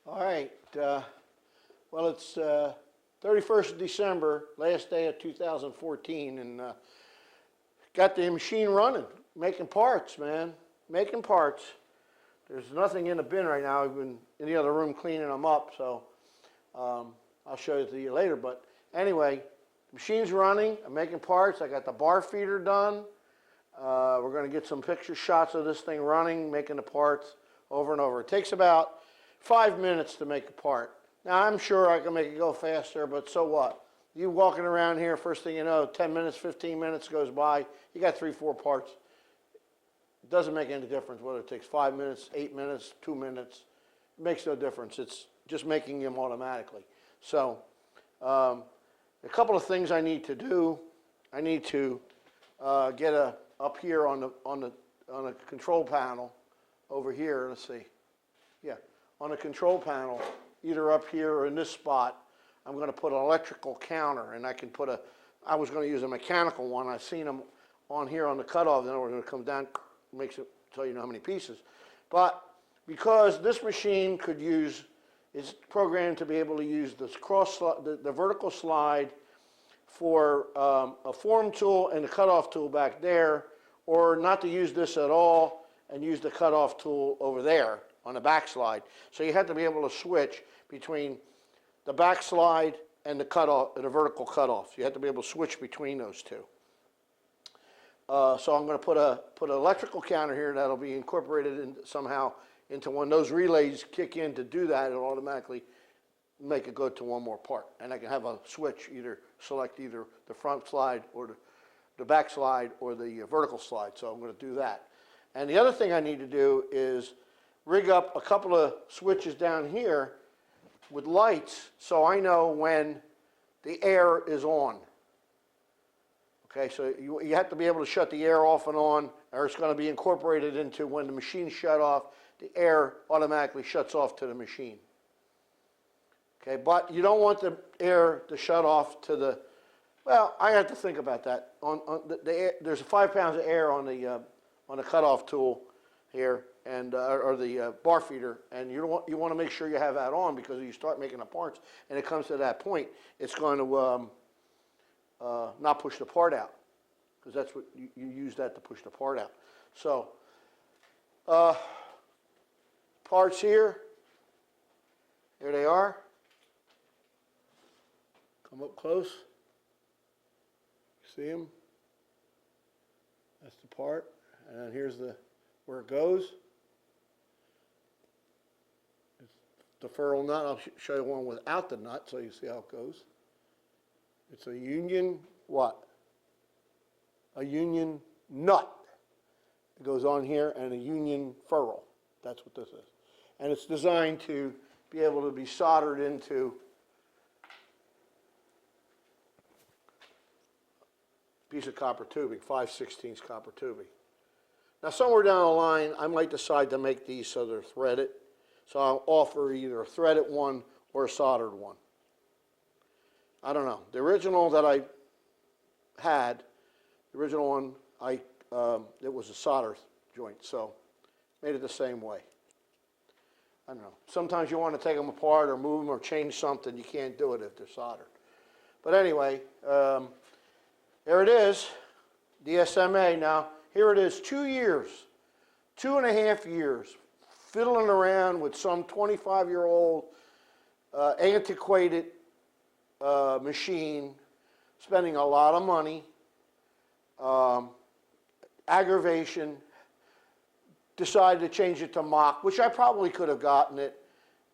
All right. Well, it's 31st of December, last day of 2014, and got the machine running, making parts, man, making parts. There's nothing in the bin right now. I've been in the other room cleaning them up, so I'll show it to you later. But anyway, the machine's running. I'm making parts. I got the bar feeder done. We're going to get some picture shots of this thing running, making the parts over and over. It takes about 5 minutes to make a part. Now, I'm sure I can make it go faster, but so what? You walking around here, first thing you know, 10 minutes, 15 minutes goes by, you got 3, 4 parts. It doesn't make any difference whether it takes 5 minutes, 8 minutes, 2 minutes. It makes no difference. It's just making them automatically. So, a couple of things I need to do. I need to get up here on a control panel over here. Let's see. Yeah, on a control panel, either up here or in this spot, I'm going to put an electrical counter, and I was going to use a mechanical one. I've seen them on here on the cutoff. Then we're going to come down, makes it tell you how many pieces. But because this machine is programmed to be able to use this the vertical slide for a form tool and a cutoff tool back there, or not to use this at all and use the cutoff tool over there on the backslide. So you have to be able to switch between the backslide and the cutoff, the vertical cutoff. You have to be able to switch between those two. So I'm going to put an electrical counter here that'll be incorporated somehow into when those relays kick in to do that. It'll automatically make it go to one more part, and I can have a switch, select either the front slide or the back slide or the vertical slide. So I'm going to do that. And the other thing I need to do is rig up a couple of switches down here with lights so I know when the air is on. Okay, so you have to be able to shut the air off and on, or it's going to be incorporated into when the machine's shut off, the air automatically shuts off to the machine. Okay, but you don't want the air to shut off to the, well, I have to think about that. There's 5 pounds of air on the cutoff tool here, and or the bar feeder, and you want to make sure you have that on, because if you start making the parts and it comes to that point, it's going to not push the part out, because that's what you use that to push the part out. So parts here they are. Come up close. See them? That's the part, and then here's where it goes. It's the ferrule nut. I'll show you one without the nut so you see how it goes. It's a union what? A union nut. It goes on here, and a union ferrule. That's what this is. And it's designed to be able to be soldered into a piece of copper tubing, 5/16 copper tubing. Now, somewhere down the line, I might decide to make these so they're threaded. So I'll offer either a threaded one or a soldered one. I don't know. The original that I had, the original one, it was a solder joint, so made it the same way. I don't know. Sometimes you want to take them apart or move them or change something. You can't do it if they're soldered. But anyway, there it is, DSMA. Now, here it is, 2 years, 2.5 years, fiddling around with some 25-year-old antiquated machine, spending a lot of money, aggravation, decided to change it to Mach, which I probably could have gotten it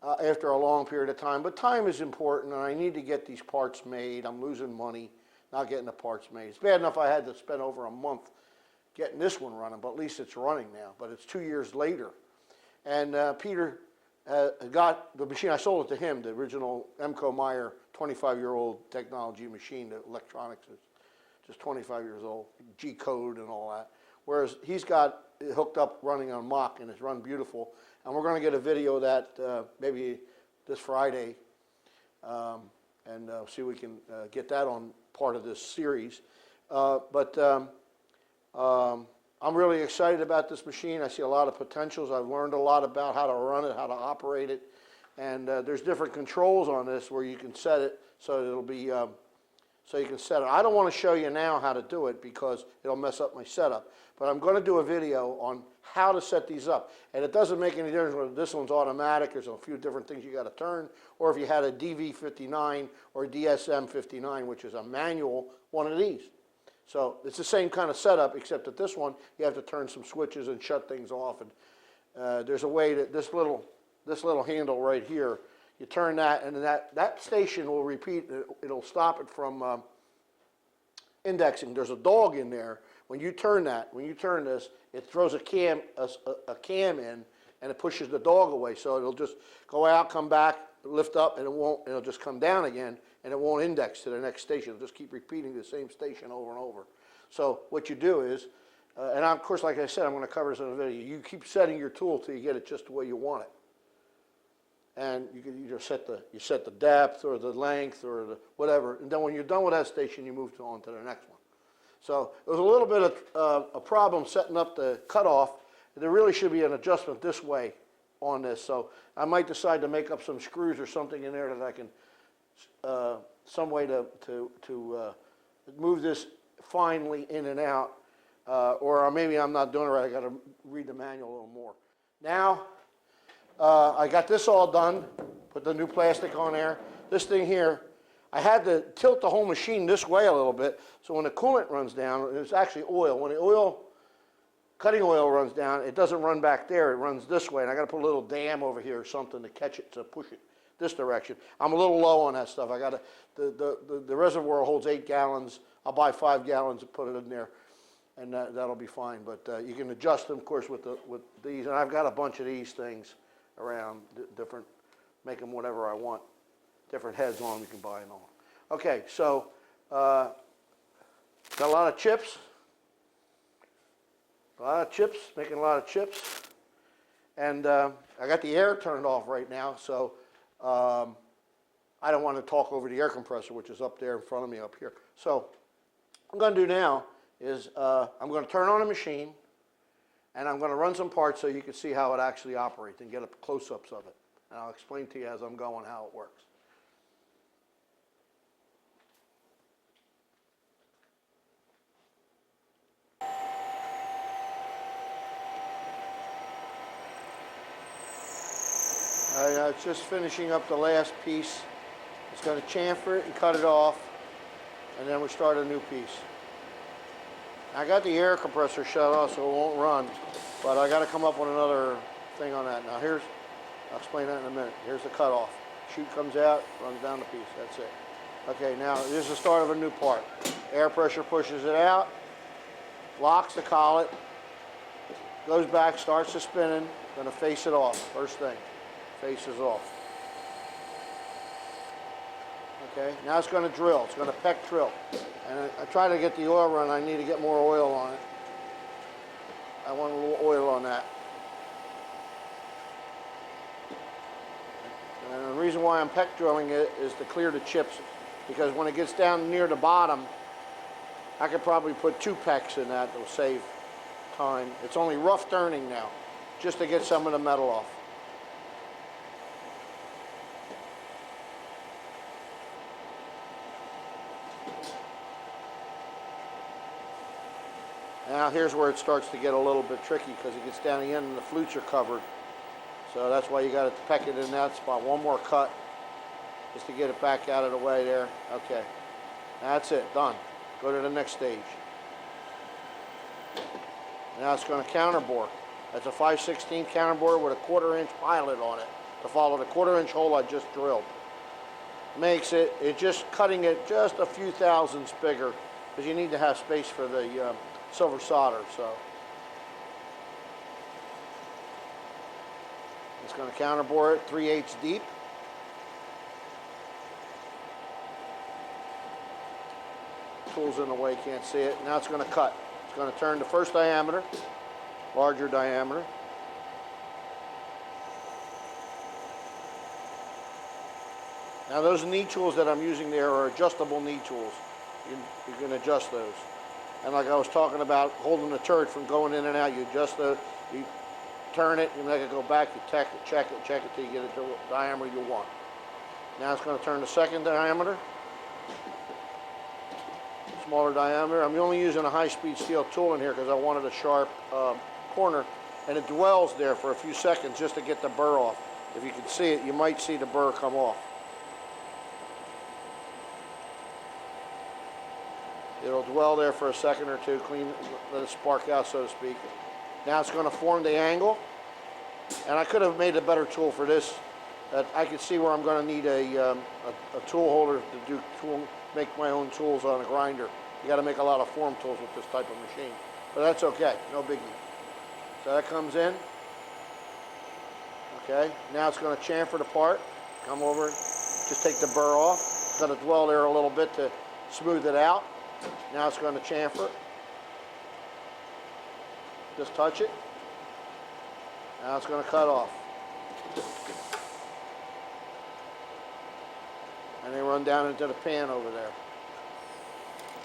after a long period of time, but time is important, and I need to get these parts made. I'm losing money not getting the parts made. It's bad enough I had to spend over a month getting this one running, but at least it's running now. But it's 2 years later. And Peter got the machine. I sold it to him, the original Emco Meyer 25-year-old technology machine. The electronics is just 25 years old, G-code and all that. Whereas he's got it hooked up running on Mach, and it's run beautiful. And we're going to get a video of that maybe this Friday, and see if we can get that on part of this series. I'm really excited about this machine. I see a lot of potentials. I've learned a lot about how to run it, how to operate it, And there's different controls on this where you can set it so it'll be, so you can set it. I don't want to show you now how to do it because it'll mess up my setup. But I'm going to do a video on how to set these up. And it doesn't make any difference whether this one's automatic, there's a few different things you got to turn, or if you had a DV59 or DSM59, which is a manual one of these. So it's the same kind of setup, except that this one, you have to turn some switches and shut things off. And there's a way that this little handle right here, you turn that, and that station will repeat, it'll stop it from indexing. There's a dog in there. When you turn this, it throws a cam in, and it pushes the dog away. So it'll just go out, come back, lift up, and it'll just come down again, and it won't index to the next station. It'll just keep repeating the same station over and over. So what you do is, and of course, like I said, I'm going to cover this in a video. You keep setting your tool till you get it just the way you want it. And you just set the depth or the length or the whatever, and then when you're done with that station, you move on to the next one. So there was a little bit of a problem setting up the cutoff. There really should be an adjustment this way on this, so I might decide to make up some screws or something in there that I can, some way to move this finely in and out, or maybe I'm not doing it right. I got to read the manual a little more. Now, I got this all done, put the new plastic on there. This thing here, I had to tilt the whole machine this way a little bit, so when the coolant runs down, it's actually oil. When the cutting oil runs down, it doesn't run back there, it runs this way, and I got to put a little dam over here or something to catch it, to push it this direction. I'm a little low on that stuff. I got to, the reservoir holds 8 gallons. I'll buy 5 gallons and put it in there, and that'll be fine. But you can adjust them, of course, with these, and I've got a bunch of these things around, different, make them whatever I want. Different heads on them, you can buy them all. Okay, so got a lot of chips. Making a lot of chips. And I got the air turned off right now, so I don't want to talk over the air compressor, which is up there in front of me up here. So what I'm going to do now is I'm going to turn on the machine, and I'm going to run some parts so you can see how it actually operates and get up close-ups of it. And I'll explain to you as I'm going how it works. It's just finishing up the last piece. It's going to chamfer it and cut it off, and then we start a new piece. I got the air compressor shut off so it won't run, but I got to come up with another thing on that. Now I'll explain that in a minute. Here's the cutoff. Chute comes out, runs down the piece. That's it. Okay, now this is the start of a new part. Air pressure pushes it out, locks the collet, goes back, starts the spinning. Going to face it off. First thing, faces off. Okay, now it's going to drill. It's going to peck drill. And I try to get the oil run. I need to get more oil on it. I want a little oil on that. And the reason why I'm peck drilling it is to clear the chips, because when it gets down near the bottom, I could probably put 2 pecks in that. It'll save time. It's only rough turning now, just to get some of the metal off. Now here's where it starts to get a little bit tricky, because it gets down the end and the flutes are covered. So that's why you got to peck it in that spot. One more cut just to get it back out of the way there. Okay, that's it, done. Go to the next stage. Now it's going to counterbore. That's a 5/16 counterbore with a 1/4 inch pilot on it to follow the 1/4 inch hole I just drilled. Makes it just cutting it just a few thousandths bigger, because you need to have space for the silver solder. So it's going to counterbore it 3/8 deep. Tool's in the way, can't see it. Now it's going to cut. It's going to turn the first diameter, larger diameter. Now those knee tools that I'm using there are adjustable knee tools. You can adjust those. And like I was talking about holding the turret from going in and out, you adjust the, turn it, you make it go back, you check it till you get it to the diameter you want. Now it's going to turn the second diameter, smaller diameter. I'm only using a high-speed steel tool in here because I wanted a sharp corner, and it dwells there for a few seconds just to get the burr off. If you can see it, you might see the burr come off. It'll dwell there for a second or two, clean, let it spark out, so to speak. Now it's going to form the angle, and I could have made a better tool for this. I could see where I'm going to need a tool holder to make my own tools on a grinder. You got to make a lot of form tools with this type of machine, but that's okay, no biggie. So that comes in. Okay, now it's going to chamfer the part. Come over, just take the burr off. It's going to dwell there a little bit to smooth it out. Now it's going to chamfer. Just touch it. Now it's going to cut off. And they run down into the pan over there.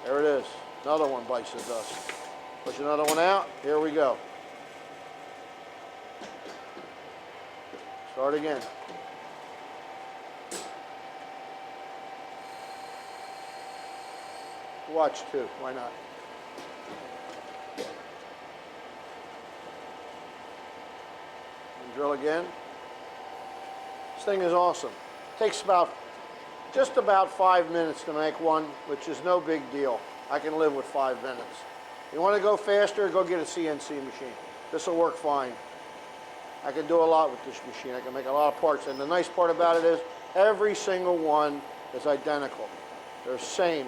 There it is. Another one bites the dust. Push another one out. Here we go. Start again. Watch too, why not? And drill again. This thing is awesome. Takes just about 5 minutes to make one, which is no big deal. I can live with 5 minutes. You want to go faster, go get a CNC machine. This will work fine. I can do a lot with this machine. I can make a lot of parts, and the nice part about it is every single one is identical. They're the same.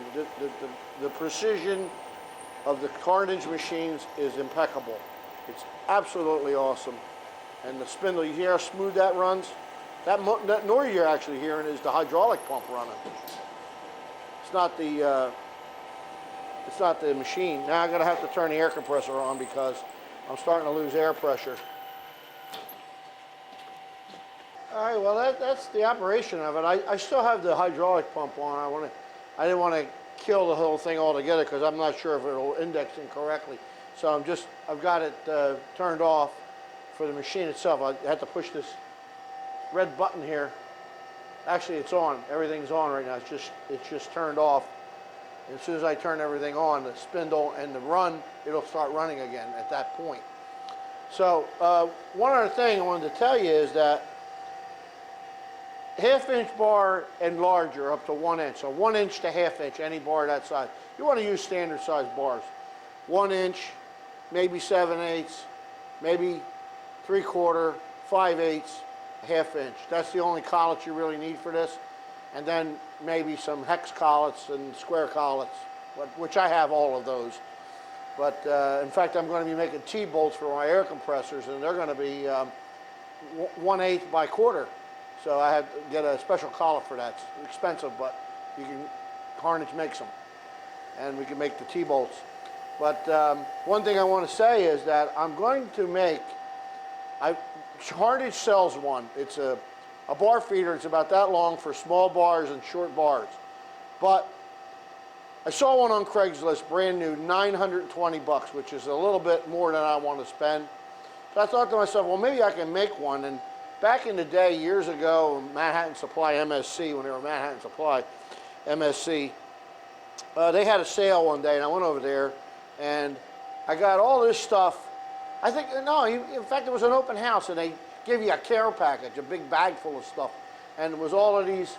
The precision of the Hardinge machines is impeccable. It's absolutely awesome. And the spindle, you hear how smooth that runs? That noise you're actually hearing is the hydraulic pump running. It's not the machine. Now I'm going to have to turn the air compressor on because I'm starting to lose air pressure. All right, well that's the operation of it. I still have the hydraulic pump on. I didn't want to kill the whole thing altogether because I'm not sure if it'll index incorrectly. So I've got it turned off for the machine itself. I had to push this red button here. Actually, it's on. Everything's on right now. It's just turned off. And as soon as I turn everything on, the spindle and the run, it'll start running again at that point. So one other thing I wanted to tell you is that half-inch bar and larger up to 1 inch. So 1 inch to half-inch, any bar that size. You want to use standard size bars. 1 inch, maybe 7/8, maybe 3/4, 5/8, half-inch. That's the only collets you really need for this. And then maybe some hex collets and square collets, which I have all of those. But in fact, I'm going to be making T-bolts for my air compressors, and they're going to be 1/8 by 1/4. So I had to get a special collet for that. It's expensive, but Hardinge makes them. And we can make the T-bolts. But one thing I want to say is that I'm going to make, Hardinge sells one. It's a bar feeder. It's about that long for small bars and short bars. But I saw one on Craigslist, brand new, $920, which is a little bit more than I want to spend. So I thought to myself, well, maybe I can make one. And back in the day, years ago, Manhattan Supply, MSC, when they were Manhattan Supply, MSC, they had a sale one day, and I went over there, and I got all this stuff. I think, no, in fact, it was an open house, and they give you a care package, a big bag full of stuff, and it was all of these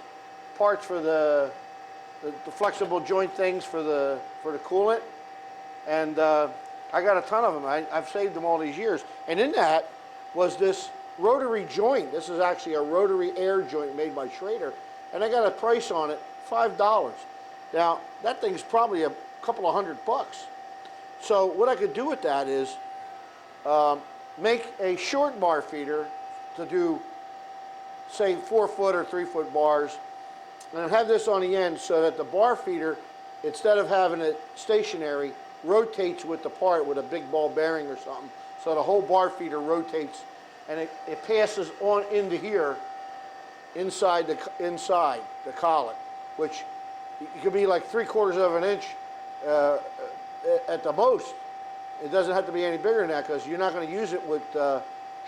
parts for the flexible joint things for the coolant, and I got a ton of them. I've saved them all these years, and in that was this rotary joint. This is actually a rotary air joint made by Schrader, and I got a price on it, $5. Now, that thing's probably a couple of $100. So what I could do with that is make a short bar feeder to do, say, 4-foot or 3-foot bars, and have this on the end so that the bar feeder, instead of having it stationary, rotates with the part with a big ball bearing or something. So the whole bar feeder rotates, and it passes on into here, inside the collet, which it could be like 3/4 of an inch at the most. It doesn't have to be any bigger than that because you're not going to use it with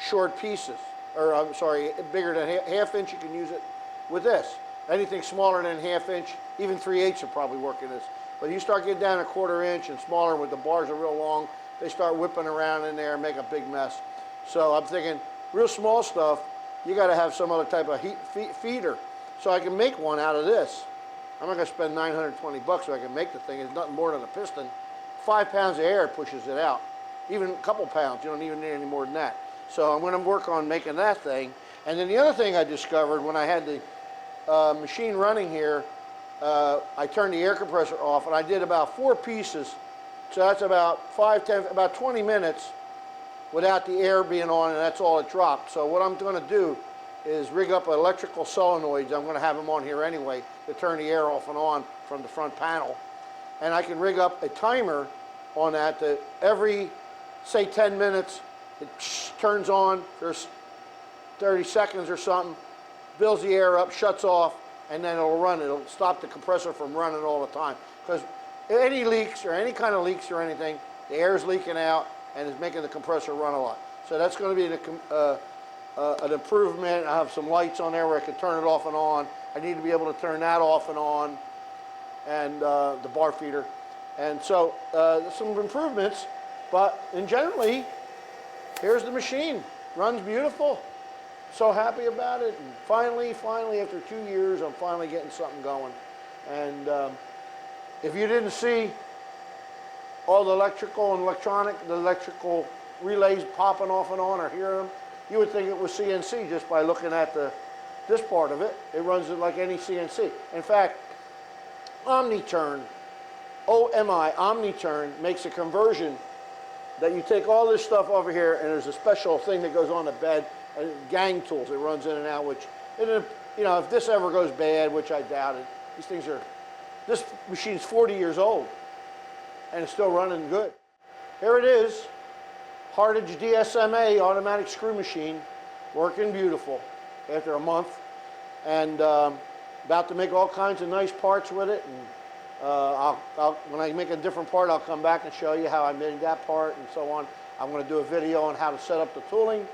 short pieces, or I'm sorry, bigger than half inch, you can use it with this. Anything smaller than half inch, even 3/8 will probably work in this. But you start getting down a 1/4 inch and smaller, with the bars are real long, they start whipping around in there and make a big mess. So I'm thinking, real small stuff, you got to have some other type of feeder. So I can make one out of this. I'm not going to spend $920 so I can make the thing. It's nothing more than a piston. 5 pounds of air pushes it out. Even a couple pounds, you don't even need any more than that. So I'm going to work on making that thing. And then the other thing I discovered when I had the machine running here, I turned the air compressor off and I did about 4 pieces. So that's about 20 minutes without the air being on, and that's all it dropped. So what I'm going to do is rig up electrical solenoids. I'm going to have them on here anyway to turn the air off and on from the front panel. And I can rig up a timer on that every, say 10 minutes, it turns on, there's 30 seconds or something, builds the air up, shuts off, and then it'll run. It'll stop the compressor from running all the time. Because any leaks or any kind of leaks or anything, the air is leaking out and is making the compressor run a lot. So that's going to be an improvement. I have some lights on there where I can turn it off and on. I need to be able to turn that off and on, and the bar feeder. And so some improvements, but in generally, here's the machine. Runs beautiful. So happy about it. And finally, after 2 years, I'm finally getting something going. And if you didn't see all the electrical and the electrical relays popping off and on or hear them, you would think it was CNC just by looking at this part of it. It runs it like any CNC. In fact, Omniturn, Omniturn makes a conversion that you take all this stuff over here, and there's a special thing that goes on the bed, gang tools. It runs in and out, which, you know, if this ever goes bad, which I doubt it, this machine's 40 years old, and it's still running good. Here it is, Hardinge DSMA automatic screw machine, working beautiful after a month, and about to make all kinds of nice parts with it. And when I make a different part, I'll come back and show you how I made that part and so on. I'm going to do a video on how to set up the tooling.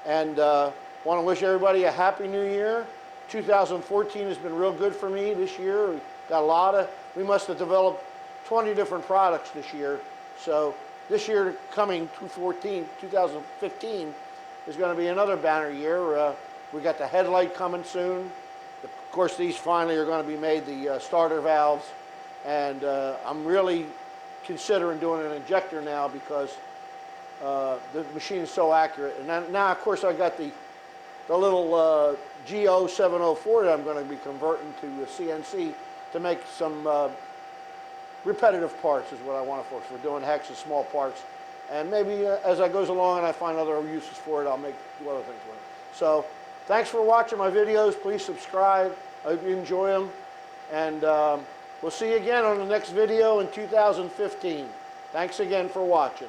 And want to wish everybody a happy new year. 2014 has been real good for me this year. We got we must have developed 20 different products this year. So this year coming, 2015, is going to be another banner year. We got the headlight coming soon. Of course, these finally are going to be made, the starter valves. And I'm really considering doing an injector now because the machine is so accurate. And now, of course, I got the little GO704 that I'm going to be converting to a CNC to make some repetitive parts is what I want it for. So we're doing hex and small parts. And maybe as I goes along and I find other uses for it, I'll do other things with it. So thanks for watching my videos. Please subscribe. I hope you enjoy them. And we'll see you again on the next video in 2015. Thanks again for watching.